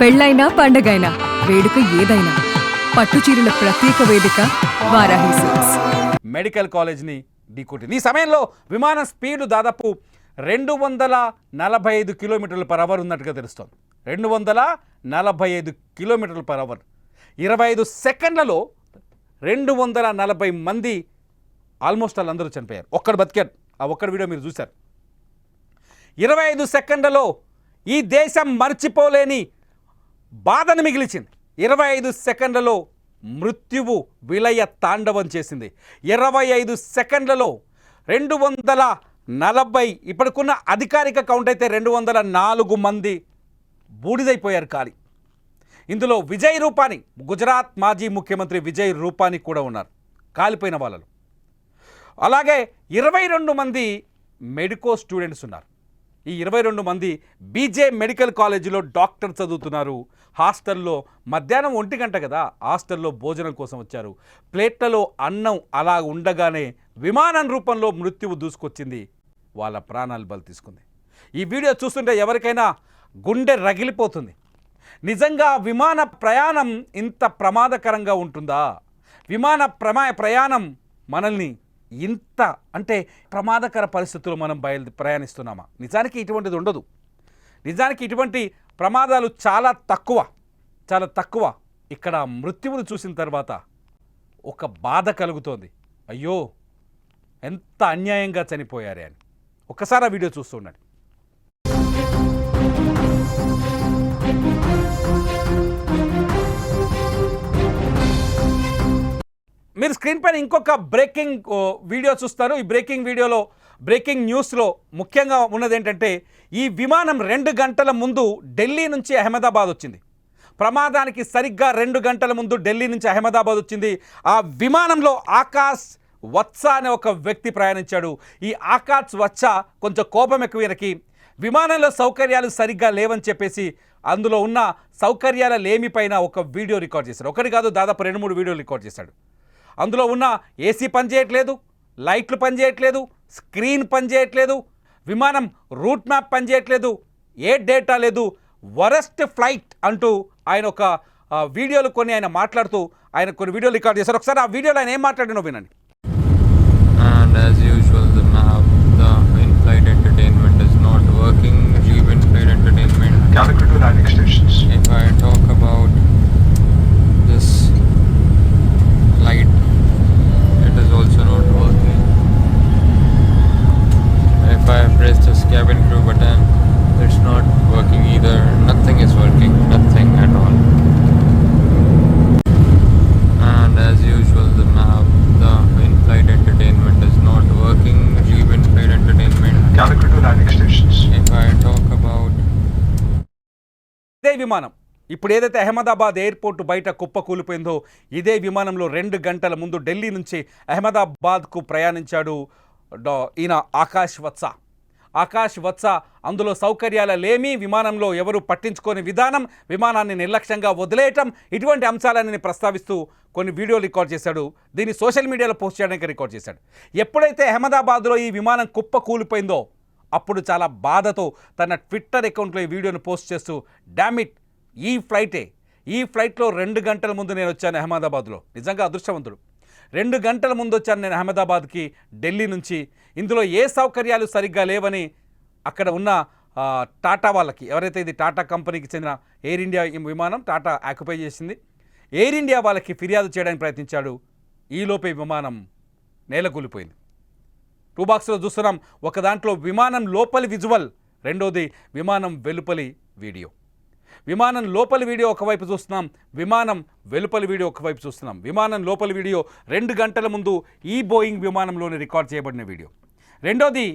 పెళ్ళైనా పండగైనా వేడుక ఏదైనా పట్టుచీరల ప్రత్యేక వేదిక వారాహి సిల్క్స్. మెడికల్ కాలేజ్ని ఢీకొట్టింది. ఈ సమయంలో విమాన స్పీడ్ దాదాపు 245 km/h ఉన్నట్టుగా తెలుస్తోంది. 245 km/h 25 సెకండ్లలో 240 మంది ఆల్మోస్ట్ వాళ్ళందరూ చనిపోయారు. ఒక్కడు బతికారు. ఆ ఒక్కడి వీడియో మీరు చూశారు. 25 సెకండ్లలో ఈ దేశం మర్చిపోలేని బాధను మిగిల్చింది. 25 సెకండ్లలో మృత్యువు విలయ తాండవం చేసింది. 25 సెకండ్లలో 240, ఇప్పటికున్న అధికారిక కౌంట్ అయితే 204 మంది బూడిదైపోయారు కాలి. ఇందులో విజయ్ రూపానీ, గుజరాత్ మాజీ ముఖ్యమంత్రి విజయ్ రూపానీ కూడా ఉన్నారు కాలిపోయిన వాళ్ళలో. అలాగే 22 మంది మెడికో స్టూడెంట్స్ ఉన్నారు. ఈ 22 మంది బీజే మెడికల్ కాలేజీలో డాక్టర్ చదువుతున్నారు. హాస్టల్లో మధ్యాహ్నం 1 గంట కదా, హాస్టల్లో భోజనం కోసం వచ్చారు. ప్లేట్లలో అన్నం అలా ఉండగానే విమానం రూపంలో మృత్యువు దూసుకొచ్చింది. వాళ్ళ ప్రాణాలు బలి తీసుకుంది. ఈ వీడియో చూస్తుంటే ఎవరికైనా గుండె రగిలిపోతుంది. నిజంగా విమాన ప్రయాణం ఇంత ప్రమాదకరంగా ఉంటుందా? విమాన ప్రయాణం మనల్ని ఇంత అంటే ప్రమాదకర పరిస్థితుల్లో మనం ప్రయాణిస్తున్నామా? నిజానికి ఇటువంటిది ఉండదు. నిజానికి ఇటువంటి ప్రమాదాలు చాలా తక్కువ. ఇక్కడ మృత్యువును చూసిన తర్వాత ఒక బాధ కలుగుతోంది. అయ్యో, ఎంత అన్యాయంగా చనిపోయారే అని. ఒక్కసారి ఆ వీడియో చూస్తూ ఉండండి. మీరు స్క్రీన్ పైన ఇంకొక బ్రేకింగ్ వీడియో చూస్తారు. ఈ బ్రేకింగ్ న్యూస్లో ముఖ్యంగా ఉన్నది ఏంటంటే, ఈ విమానం 2 గంటల ముందు ఢిల్లీ నుంచి అహ్మదాబాద్ వచ్చింది. ప్రమాదానికి సరిగ్గా 2 గంటల ముందు ఢిల్లీ నుంచి అహ్మదాబాద్ వచ్చింది. ఆ విమానంలో ఆకాష్ వత్స అనే ఒక వ్యక్తి ప్రయాణించాడు. ఈ ఆకాష్ వత్స కొంచెం కోపం ఎక్కువ ఈయనకి. విమానంలో సౌకర్యాలు సరిగ్గా లేవని చెప్పేసి అందులో ఉన్న సౌకర్యాల లేమిపైన ఒక వీడియో రికార్డ్ చేశాడు. ఒకటి కాదు, దాదాపు 2-3 వీడియోలు రికార్డ్ చేశాడు. అందులో ఉన్న ఏసీ పనిచేయట్లేదు, లైట్లు పనిచేయట్లేదు, స్క్రీన్ పనిచేయట్లేదు, విమానం రూట్ మ్యాప్ పనిచేయట్లేదు, ఏ డేటా లేదు, వరస్ట్ ఫ్లైట్ అంటూ ఆయన ఒక వీడియోలు ఆయన మాట్లాడుతూ ఆయన కొన్ని వీడియోలు రికార్డ్ చేశారు. ఒకసారి ఆ వీడియోలో ఆయన ఏం మాట్లాడినో వినండి. And as usual, the map, the in-flight entertainment is not working. Leave in-flight entertainment. Calicut to landing stations. If I talk about this light, it is also not working. If I press this cabin crew button, it's not working either. Nothing is working. Nothing at all. And as usual, the map, the in-flight entertainment is not working. Leave in-flight entertainment. Calicut to landing stations. If I talk about ఇదే విమానం ఇప్పుడు ఏదైతే Ahmedabad airport బయట కుప్ప కూలిపోయిందో, ఇదే విమానంలో 2 గంటల ముందు ఢిల్లీ నుంచి అహ్మదాబాద్కు ప్రయాణించాడు ఈయన ఆకాష్ వత్స. అందులో సౌకర్యాల లేమి, విమానంలో ఎవరు పట్టించుకోని విధానం, విమానాన్ని నిర్లక్ష్యంగా వదిలేయటం, ఇటువంటి అంశాలన్నీ ప్రస్తావిస్తూ కొన్ని వీడియోలు రికార్డ్ చేశాడు. దీన్ని సోషల్ మీడియాలో పోస్ట్ చేయడానికి రికార్డ్ చేశాడు. ఎప్పుడైతే అహ్మదాబాద్లో ఈ విమానం కుప్ప కూలిపోయిందో అప్పుడు చాలా బాధతో తన ట్విట్టర్ అకౌంట్లో ఈ వీడియోను పోస్ట్ చేస్తూ, డామిట్, ఈ ఫ్లైట్లో 2 గంటల ముందు నేను వచ్చాను అహ్మదాబాద్లో. నిజంగా అదృష్టవంతుడు. 2 గంటల ముందు వచ్చాను నేను అహ్మదాబాద్కి ఢిల్లీ నుంచి. ఇందులో ఏ సౌకర్యాలు సరిగ్గా లేవని అక్కడ ఉన్న టాటా వాళ్ళకి, ఎవరైతే ఇది టాటా కంపెనీకి చెందిన ఎయిర్ ఇండియా విమానం టాటా ఆక్యుపై చేసింది, ఎయిర్ ఇండియా వాళ్ళకి ఫిర్యాదు చేయడానికి ప్రయత్నించాడు. ఈలోపే విమానం నేలకూలిపోయింది. 2 బాక్స్లో చూస్తున్నాం. ఒక దాంట్లో విమానం లోపలి విజువల్, రెండోది విమానం వెలుపలి వీడియో. విమానం లోపలి వీడియో ఒకవైపు చూస్తున్నాం, విమానం వెలుపలి వీడియో ఒకవైపు చూస్తున్నాం. విమానం లోపలి వీడియో 2 గంటల ముందు ఈ బోయింగ్ విమానంలోనే రికార్డ్ చేయబడిన వీడియో. రెండోది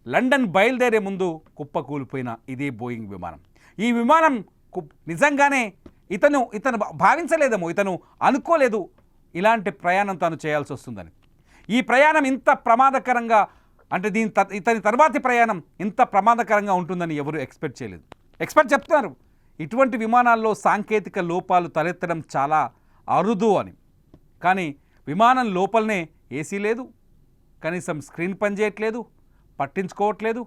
లండన్ బయలుదేరే ముందు కుప్ప కూలిపోయిన ఇదే బోయింగ్ విమానం. ఈ విమానం నిజంగానే ఇతను భావించలేదేమో, ఇతను అనుకోలేదు ఇలాంటి ప్రయాణం తాను చేయాల్సి వస్తుందని. ఈ ప్రయాణం ఇంత ప్రమాదకరంగా, అంటే ఇతని తర్వాతి ప్రయాణం ఇంత ప్రమాదకరంగా ఉంటుందని ఎవరు ఎక్స్పెక్ట్ చేయలేదు. ఎక్స్పర్ట్ చెప్తున్నారు ఇటువంటి విమానాల్లో సాంకేతిక లోపాలు తలెత్తడం చాలా అరుదు అని. కానీ విమానం లోపలనే ఏసీ లేదు, కనీసం స్క్రీన్ పనిచేయట్లేదు, పట్టించుకోవట్లేదు,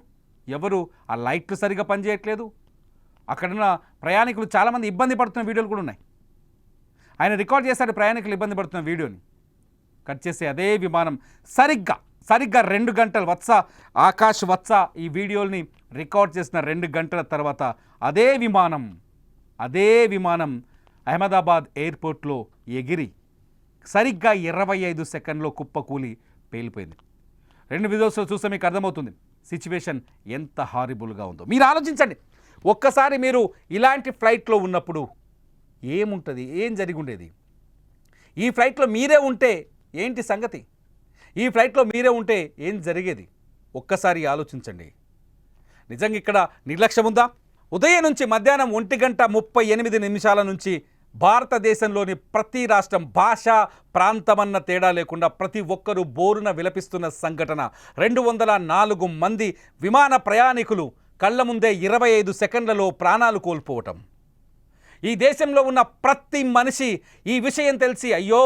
ఎవరు ఆ లైట్లు సరిగా పనిచేయట్లేదు, అక్కడున్న ప్రయాణికులు చాలామంది ఇబ్బంది పడుతున్న వీడియోలు కూడా ఉన్నాయి. ఆయన రికార్డ్ చేశాడు ప్రయాణికులు ఇబ్బంది పడుతున్న వీడియోని. కట్ చేసి అదే విమానం సరిగ్గా 2 గంటలు ఆకాష్ వత్స ఈ వీడియోని రికార్డ్ చేసిన 2 గంటల తర్వాత అదే విమానం అహ్మదాబాద్ ఎయిర్పోర్ట్లో ఎగిరి సరిగ్గా 25 సెకండ్లో కుప్పకూలి పేలిపోయింది. 2 వీడియోస్లో చూస్తే మీకు అర్థమవుతుంది సిచ్యువేషన్ ఎంత హారిబుల్గా ఉందో. మీరు ఆలోచించండి, ఒక్కసారి మీరు ఇలాంటి ఫ్లైట్లో ఉన్నప్పుడు ఏముంటుంది, ఏం జరిగి ఉండేది? ఈ ఫ్లైట్లో మీరే ఉంటే ఏంటి సంగతి? ఈ ఫ్లైట్లో మీరే ఉంటే ఏం జరిగేది? ఒక్కసారి ఆలోచించండి. నిజంగా ఇక్కడ నిర్లక్ష్యం ఉందా? ఉదయం నుంచి మధ్యాహ్నం 1:38 నుంచి భారతదేశంలోని ప్రతి రాష్ట్రం, భాష, ప్రాంతమన్న తేడా లేకుండా ప్రతి ఒక్కరూ బోరున విలపిస్తున్న సంఘటన. 204 మంది విమాన ప్రయాణికులు కళ్ళ ముందే 25 సెకండ్లలో ప్రాణాలు కోల్పోవటం. ఈ దేశంలో ఉన్న ప్రతి మనిషి ఈ విషయం తెలిసి అయ్యో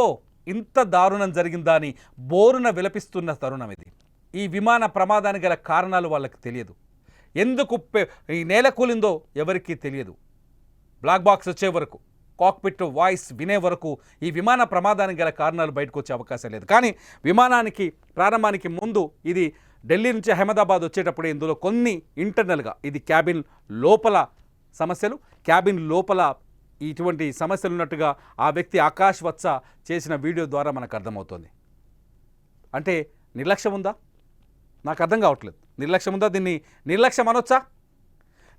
ఇంత దారుణం జరిగిందా అని బోరున విలపిస్తున్న తరుణం ఇది. ఈ విమాన ప్రమాదానికి గల కారణాలు వాళ్ళకి తెలియదు. ఎందుకు ఈ నేల కూలిందో ఎవరికీ తెలియదు. బ్లాక్ బాక్స్ వచ్చే వరకు, కాక్పిట్ వాయిస్ వినే వరకు ఈ విమాన ప్రమాదానికి గల కారణాలు బయటకు వచ్చే అవకాశం లేదు. కానీ విమానానికి ప్రారంభానికి ముందు ఇది ఢిల్లీ నుంచి అహ్మదాబాద్ వచ్చేటప్పుడు ఇందులో కొన్ని ఇంటర్నల్గా ఇది క్యాబిన్ లోపల సమస్యలు, క్యాబిన్ లోపల ఇటువంటి సమస్యలు ఉన్నట్టుగా ఆ వ్యక్తి ఆకాష్ వత్స చేసిన వీడియో ద్వారా మనకు అర్థమవుతుంది. అంటే నిర్లక్ష్యం ఉందా? నాకు అర్థం కావట్లేదు. నిర్లక్ష్యం ఉందా? దీన్ని నిర్లక్ష్యం అనొచ్చా?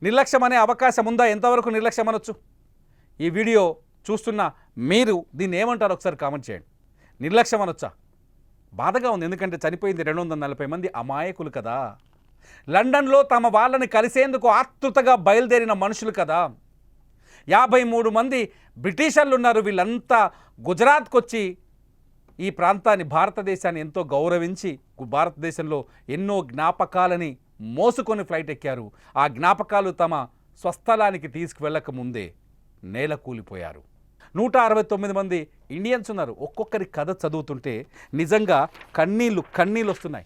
నిర్లక్ష్యం అనే అవకాశం ఉందా? ఎంతవరకు నిర్లక్ష్యం అనొచ్చు? ఈ వీడియో చూస్తున్న మీరు దీన్ని ఏమంటారు ఒకసారి కామెంట్ చేయండి. నిర్లక్ష్యం అనొచ్చా? బాధగా ఉంది, ఎందుకంటే చనిపోయింది 240 మంది అమాయకులు కదా. లండన్లో తమ వాళ్ళని కలిసేందుకు ఆతృతగా బయలుదేరిన మనుషులు కదా. 53 మంది బ్రిటిషర్లు ఉన్నారు. వీళ్ళంతా గుజరాత్కి వచ్చి ఈ ప్రాంతాన్ని, భారతదేశాన్ని ఎంతో గౌరవించి భారతదేశంలో ఎన్నో జ్ఞాపకాలని మోసుకొని ఫ్లైట్ ఎక్కారు. ఆ జ్ఞాపకాలు తమ స్వస్థలానికి తీసుకువెళ్ళక ముందే నేల కూలిపోయారు. 169 మంది ఇండియన్స్ ఉన్నారు. ఒక్కొక్కరి కథ చదువుతుంటే నిజంగా కన్నీళ్ళు వస్తున్నాయి.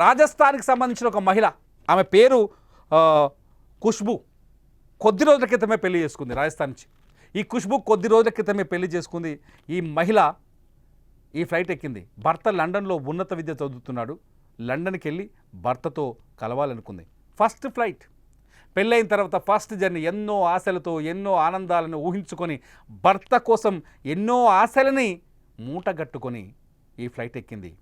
రాజస్థాన్కి సంబంధించిన ఒక మహిళ, ఆమె పేరు ఖుష్బూ, కొద్ది రోజుల క్రితమే పెళ్లి చేసుకుంది రాజస్థాన్ నుంచి. ఈ ఖుష్బూ కొద్ది రోజుల క్రితమే పెళ్లి చేసుకుంది. ఈ మహిళ ఈ ఫ్లైట్ ఎక్కింది. భర్త లండన్లో ఉన్నత విద్య చదువుతున్నాడు. లండన్కి వెళ్ళి భర్తతో కలవాలనుకుంది. ఫస్ట్ ఫ్లైట్, పెళ్ళైన తర్వాత ఫస్ట్ జర్నీ, ఎన్నో ఆశలతో ఎన్నో ఆనందాలను ఊహించుకొని భర్త కోసం ఎన్నో ఆశలని మూటగట్టుకొని ఈ ఫ్లైట్ ఎక్కింది.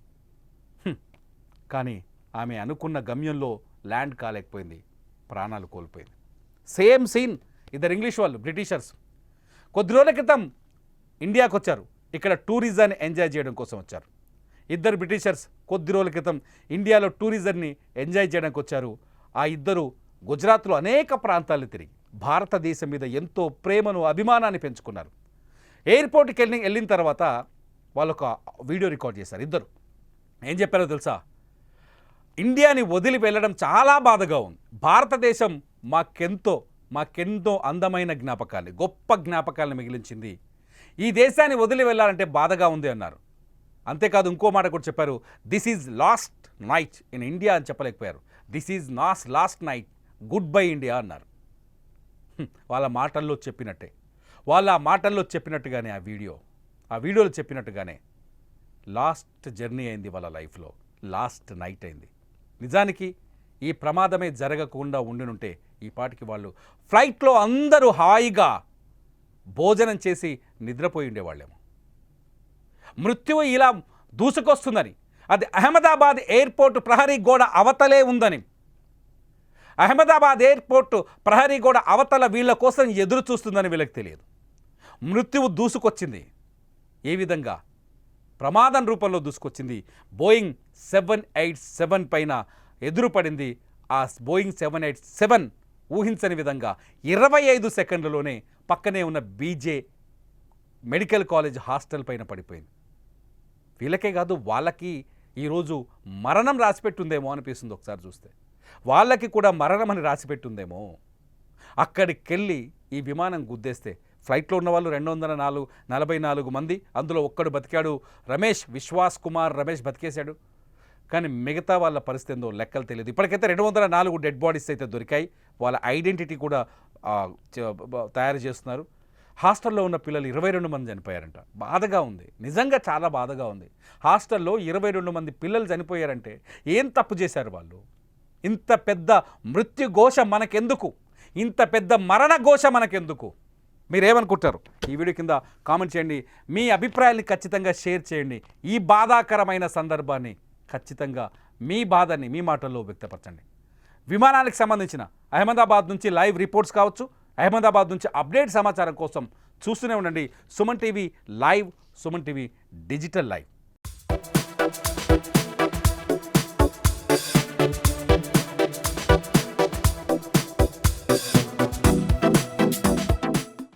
కానీ ఆమె అనుకున్న గమ్యంలో ల్యాండ్ కాలేకపోయింది, ప్రాణాలు కోల్పోయింది. Same scene. ఇద్దరు ఇంగ్లీష్ వాళ్ళు, బ్రిటిషర్స్, కొద్ది రోజుల క్రితం ఇండియాకు వచ్చారు. ఇక్కడ టూరిజాన్ని ఎంజాయ్ చేయడం కోసం వచ్చారు. ఇద్దరు బ్రిటిషర్స్ కొద్ది రోజుల క్రితం ఇండియాలో టూరిజంని ఎంజాయ్ చేయడానికి వచ్చారు. ఆ ఇద్దరు గుజరాత్లో అనేక ప్రాంతాలు తిరిగి భారతదేశం మీద ఎంతో ప్రేమను, అభిమానాన్ని పెంచుకున్నారు. ఎయిర్పోర్ట్కి వెళ్ళిన తర్వాత వాళ్ళు ఒక వీడియో రికార్డ్ చేశారు. ఇద్దరు ఏం చెప్పారో తెలుసా? ఇండియాని వదిలి వెళ్ళడం చాలా బాధగా ఉంది. భారతదేశం మాకెంతో అందమైన జ్ఞాపకాలు, గొప్ప జ్ఞాపకాలను మిగిలించింది. ఈ దేశాన్ని వదిలి వెళ్ళాలంటే బాధగా ఉంది అన్నారు. అంతేకాదు ఇంకో మాట కూడా చెప్పారు, this is last night in India అని చెప్పలేకపోయారు. This is last night, goodbye India అన్నారు. వాళ్ళ మాటల్లో చెప్పినట్టుగానే ఆ వీడియోలో చెప్పినట్టుగానే లాస్ట్ జర్నీ అయింది వాళ్ళ లైఫ్లో, లాస్ట్ నైట్ అయింది. నిజానికి ఈ ప్రమాదమే జరగకుండా ఉండినుంటే ఈ పాటికి వాళ్ళు ఫ్లైట్లో అందరూ హాయిగా భోజనం చేసి నిద్రపోయి ఉండేవాళ్ళేమో. మృత్యువు ఇలా దూసుకొస్తుందని, అది అహ్మదాబాద్ ఎయిర్పోర్ట్ ప్రహరీ గోడ అవతలే ఉందని, అహ్మదాబాద్ ఎయిర్పోర్ట్ ప్రహరీ గోడ అవతల వీళ్ళ కోసం ఎదురు చూస్తుందని వీళ్ళకి తెలియదు. మృత్యువు దూసుకొచ్చింది. ఏ విధంగా? ప్రమాదం రూపంలో దూసుకొచ్చింది. బోయింగ్ 787 పైన ఎదురుపడింది. ఆ బోయింగ్ 787 ఊహించని విధంగా 25 సెకండ్లలోనే పక్కనే ఉన్న బీజే మెడికల్ కాలేజ్ హాస్టల్ పైన పడిపోయింది. వీళ్ళకే కాదు, వాళ్ళకి ఈరోజు మరణం రాసిపెట్టుందేమో అనిపిస్తుంది. ఒకసారి చూస్తే వాళ్ళకి కూడా మరణం అని రాసిపెట్టుందేమో. అక్కడికెళ్ళి ఈ విమానం గుద్దేస్తే ఫ్లైట్లో ఉన్న వాళ్ళు 244 మంది, అందులో ఒక్కడు బతికాడు. విశ్వాస్ కుమార్ రమేష్ బతికేశాడు. కానీ మిగతా వాళ్ళ పరిస్థితి ఏందో లెక్కలు తెలియదు. ఇప్పటికైతే 204 డెడ్ బాడీస్ అయితే దొరికాయి. వాళ్ళ ఐడెంటిటీ కూడా తయారు చేస్తున్నారు. హాస్టల్లో ఉన్న పిల్లలు 22 మంది చనిపోయారంట. బాధగా ఉంది, నిజంగా చాలా బాధగా ఉంది. హాస్టల్లో 22 మంది పిల్లలు చనిపోయారంటే ఏం తప్పు చేశారు వాళ్ళు? ఇంత పెద్ద మృత్యుఘోష మనకెందుకు? ఇంత పెద్ద మరణ ఘోష మనకెందుకు? మీరేమనుకుంటారు? ఈ వీడియో కింద కామెంట్ చేయండి. మీ అభిప్రాయాన్ని ఖచ్చితంగా షేర్ చేయండి. ఈ బాధాకరమైన సందర్భాన్ని ఖచ్చితంగా మీ బాధని మీ మాటల్లో వ్యక్తపరచండి. విమానానికి సంబంధించిన అహ్మదాబాద్ నుంచి లైవ్ రిపోర్ట్స్ కావచ్చు, అహ్మదాబాద్ నుంచి అప్డేట్ సమాచారం కోసం చూస్తూనే ఉండండి Suman TV live, Suman TV digital live.